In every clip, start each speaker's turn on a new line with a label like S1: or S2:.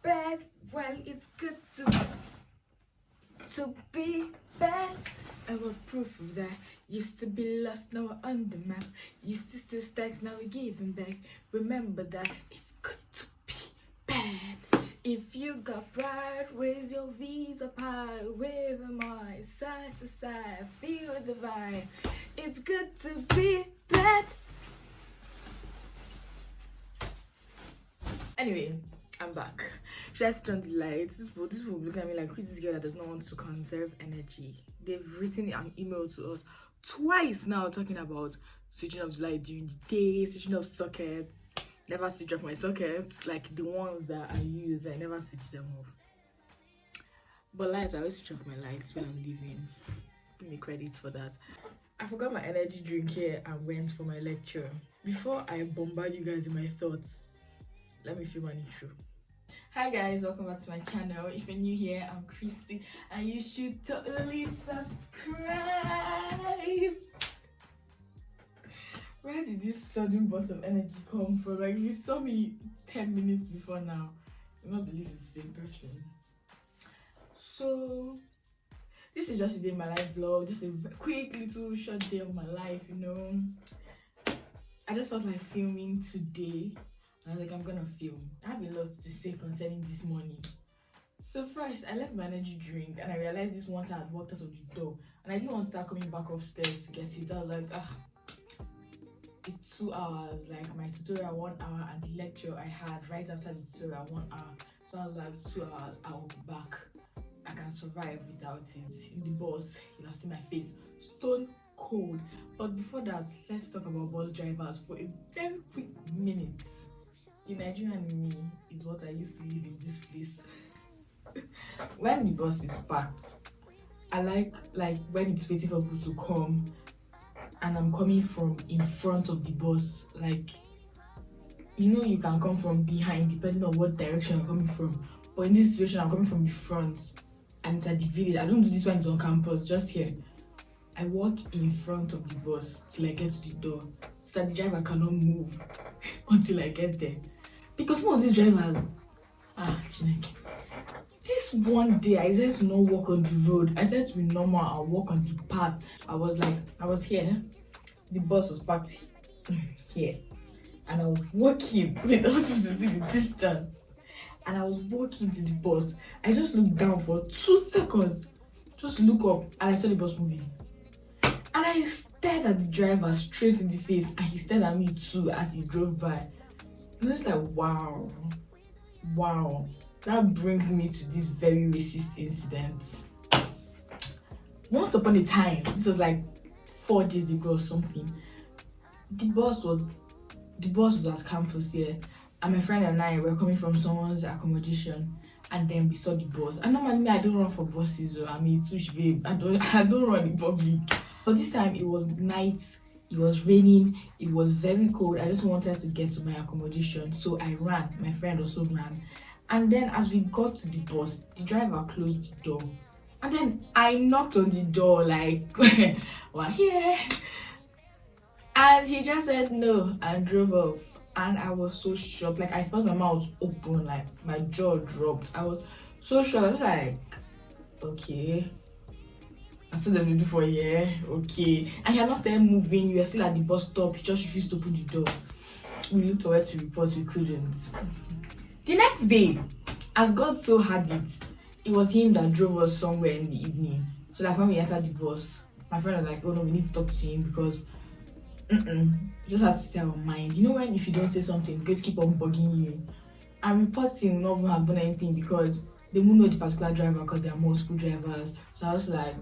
S1: bad. Well, it's good to be bad. I will proof of that. Used to be lost, now we're on the map. Used to still stacks, now we're giving back. Remember that it's good to be bad. If you got pride, raise your V's up high. Wave them on side to side. Feel the vibe. It's good to be bad. Anyway, I'm back. Should I switch on the lights? This will look at me like, who is this girl that does not want to conserve energy? They've written an email to us twice now talking about switching off the light during the day, switching off sockets. Never switch off my sockets, like the ones that I use, I never switch them off. But lights, I always switch off my lights when I'm leaving. Give me credit for that. I forgot my energy drink here and went for my lecture. Before I bombard you guys with my thoughts, let me feel my intro. Hi guys, welcome back to my channel. If you're new here, I'm Christy and you should totally subscribe. Where did this sudden burst of energy come from? Like, if you saw me 10 minutes before now, you won't believe it's the same person. So this is just a day in my life vlog, just a quick little short day of my life, you know. I just felt like filming today. I was like, I'm gonna film. I have a lot to say concerning this morning. So first, I left my energy drink and I realized this once I had walked out of the door and I didn't want to start coming back upstairs to get it. I was like, it's 2 hours, like my tutorial 1 hour and the lecture I had right after the tutorial 1 hour. So I was like, 2 hours, I will be back. I can survive without it. In the bus, you'll see my face stone cold. But before that, let's talk about bus drivers for a very quick minute. The Nigerian in me is what I used to live in this place. When the bus is packed, I like when it's waiting for people to come and I'm coming from in front of the bus. Like, you know, you can come from behind depending on what direction you're coming from. But in this situation, I'm coming from the front and it's at the village. I don't do this when it's on campus, just here. I walk in front of the bus till I get to the door so that the driver cannot move until I get there. Because some of these drivers, Chineke. This one day I said to not walk on the road. I said to be normal and walk on the path. I was here. The bus was parked here. And I was walking without you to see the distance. And I was walking to the bus. I just looked down for 2 seconds. Just look up and I saw the bus moving. And I stared at the driver straight in the face and he stared at me too as he drove by. And I was like, wow. That brings me to this very racist incident. Once upon a time, this was like 4 days ago or something, the bus was at campus here, and my friend and I were coming from someone's accommodation, and then we saw the bus. And normally I don't run for buses, so I'm a touch babe. I don't run in public. But this time it was night, it was raining, it was very cold. I just wanted to get to my accommodation, so I ran. My friend also ran. And then as we got to the bus, the driver closed the door. And then I knocked on the door like, we're here. And he just said no and drove off. And I was so shocked. Like, I felt my mouth open, like my jaw dropped. I was so shocked. I was like, okay. I saw them do for a year, okay. And he had not started moving. We were still at the bus stop. He just refused to open the door. We looked forward to report, we couldn't. The next day, as God so had it, it was him that drove us somewhere in the evening. So like when we entered the bus, my friend was like, oh no, we need to talk to him because you just have to stay our mind. You know when if you don't say something, it's going to keep on bugging you. And reporting not even have done anything because they won't know the particular driver because there are multiple drivers. So I was like,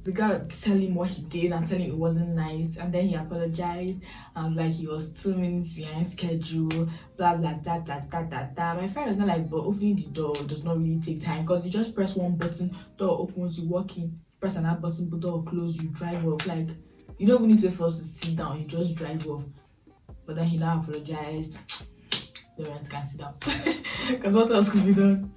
S1: we gotta tell him what he did and tell him it wasn't nice. And then he apologized. I was like, he was 2 minutes behind schedule, blah blah da. My friend was not like, but opening the door does not really take time because you just press one button, door opens, you walk in, press another button, the door close, you drive off. Like, you don't even need to wait for us to sit down, you just drive off. But then he now apologized. The rest can sit down because what else could be done?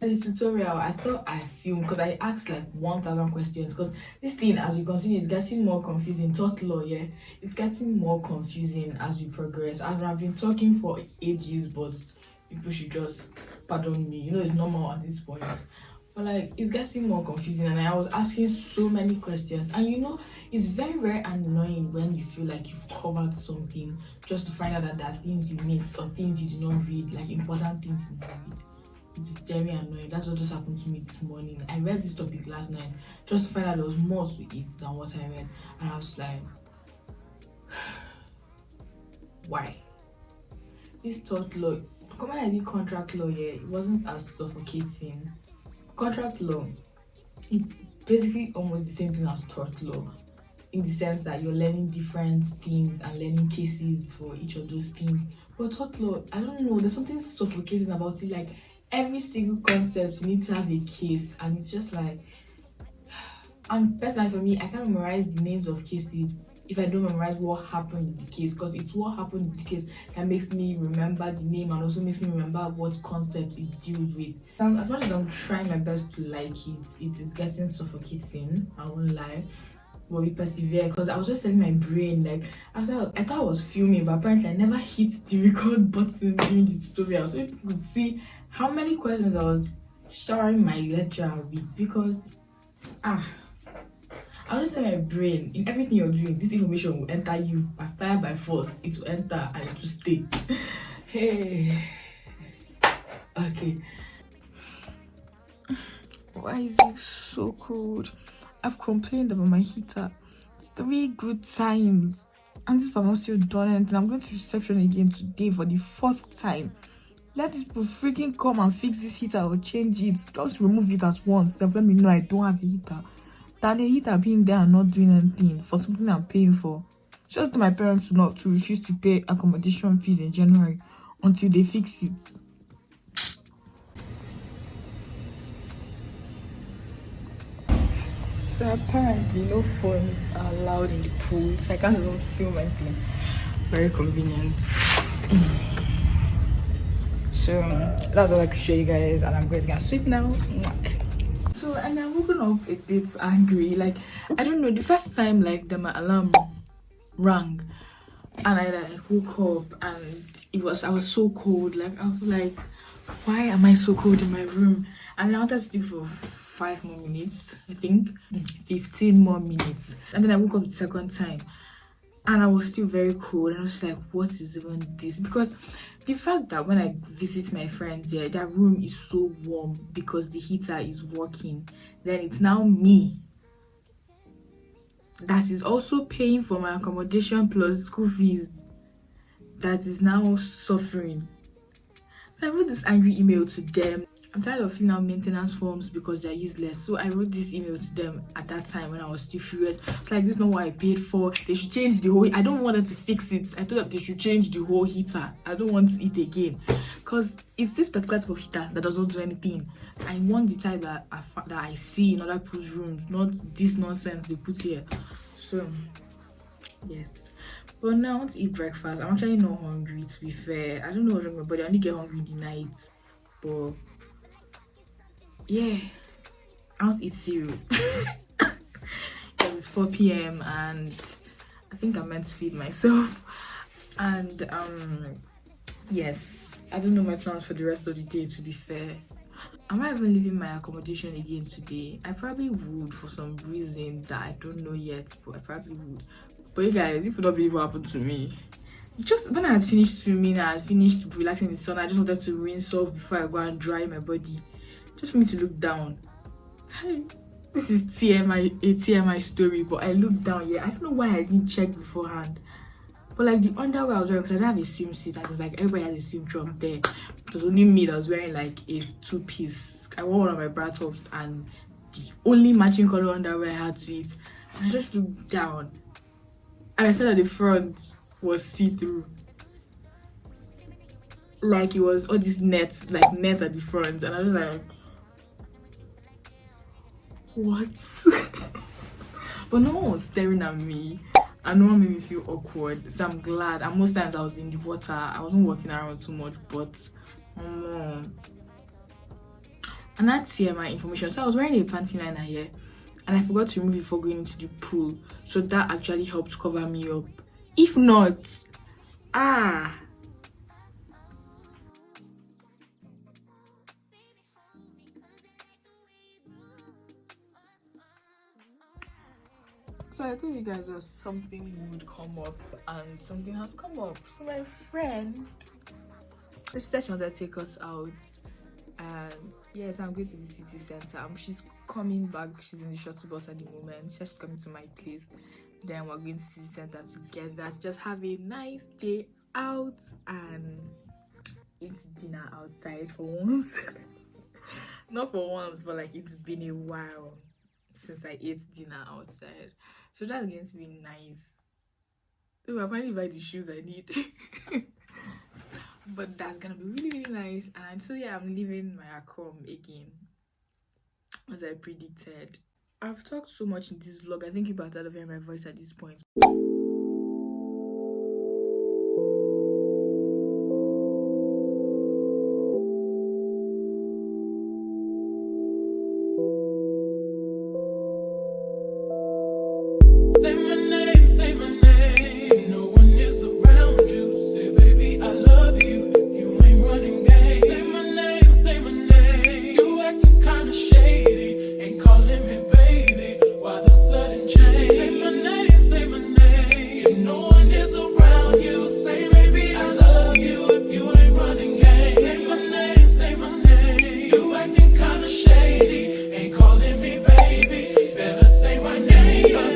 S1: The tutorial, I thought I filmed because I asked like 1,000 questions because this thing, as we continue, it's getting more confusing. Taught law, yeah, it's getting more confusing as we progress. I've been talking for ages, but people should just pardon me. You know, it's normal at this point. But like, it's getting more confusing, and I was asking so many questions. And you know, it's very, very annoying when you feel like you've covered something just to find out that there are things you missed or things you did not read, like important things you did not read. It's very annoying. That's what just happened to me this morning. I read this topic last night just to find out there was more to it than what I read, and I was like, why? This tort law, when I did contract law, yeah, it wasn't as suffocating. Contract law, it's basically almost the same thing as tort law, in the sense that you're learning different things and learning cases for each of those things. But tort law, I don't know, there's something suffocating about it. Like, every single concept you need to have a case, and it's just like, and personally for me, I can't memorize the names of cases if I don't memorize what happened in the case, because it's what happened in the case that makes me remember the name and also makes me remember what concepts it deals with. As much as I'm trying my best to like it is getting suffocating, I won't lie. But we persevere, because I was just telling my brain, like, after I thought I was filming, but apparently I never hit the record button during the tutorial, so people could see how many questions I was showering my lecturer with. Because I was just telling my brain, in everything you're doing, this information will enter you by fire, by force. It will enter and it will stay. Hey, okay. Why is it so cold? I've complained about my heater 3 good times, and this I'm not still done anything. I'm going to reception again today for the 4th time. Let these people freaking come and fix this heater or change it. Just remove it at once. Let me know I don't have a heater. That the heater being there and not doing anything for something I'm paying for. Just to my parents not to refuse to pay accommodation fees in January until they fix it. So apparently no phones are allowed in the pool, so I can't even film anything. Very convenient. So that's all I could show you guys, and I'm going to get sleep now. So, and I'm woken up a bit angry. Like, I don't know, the first time like my alarm rang and I like woke up, and I was so cold. Like, I was like, why am I so cold in my room? And I wanted to sleep for 5 more minutes, I think 15 more minutes, and then I woke up the second time and I was still very cold, and I was like, what is even this? Because the fact that when I visit my friends here, their room is so warm because the heater is working, then it's now me that is also paying for my accommodation plus school fees that is now suffering. So I wrote this angry email to them. I'm tired of filling out maintenance forms because they're useless. So I wrote this email to them at that time when I was still furious. It's like, this is not what I paid for. They should change the whole. I don't want them to fix it. I told them they should change the whole heater. I don't want it again, because it's this particular type of heater that does not do anything. I want the type that I see in other people's rooms, not this nonsense they put here. So yes. But now I want to eat breakfast. I'm actually not hungry, to be fair. I don't know what's wrong with my body. I only get hungry in the night. But yeah, I want to eat cereal. It's 4 p.m. and I think I'm meant to feed myself. And yes, I don't know my plans for the rest of the day, to be fair. Am I even leaving my accommodation again today? I probably would, for some reason that I don't know yet, but I probably would. But you guys, if you don't believe what happened to me, just when I had finished swimming, I had finished relaxing in the sun, I just wanted to rinse off before I go and dry my body. Just for me to look down. This is a TMI story, but I looked down here. I don't know why I didn't check beforehand. But like the underwear I was wearing, because I didn't have a swimsuit, I was like, everybody had a swim drum there. It was only me that was wearing like a 2-piece. I wore one of my bra tops and the only matching color underwear I had to it. And I just looked down and I saw that the front was see-through. Like it was all these nets, like nets at the front, and I was like, what? But no one was staring at me and no one made me feel awkward, so I'm glad. And most times I was in the water, I wasn't walking around too much, but and that's here my information. So I was wearing a panty liner here and I forgot to remove it before going into the pool, so that actually helped cover me up. If not, So I told you guys that something would come up, and something has come up. So my friend, she said she wanted to take us out, and yes, I'm going to the city center. She's coming back. She's in the shuttle bus at the moment. She's coming to my place. Then we're going to city center together to just have a nice day out and eat dinner outside for once. Not for once, but like it's been a while since I ate dinner outside. So that's going to be nice. Oh, I finally buy the shoes I need. But that's gonna be really, really nice. And so yeah, I'm leaving my Accom again, as I predicted. I've talked so much in this vlog. I think you're about to hear my voice at this point.
S2: Ain't calling me baby, better say my name.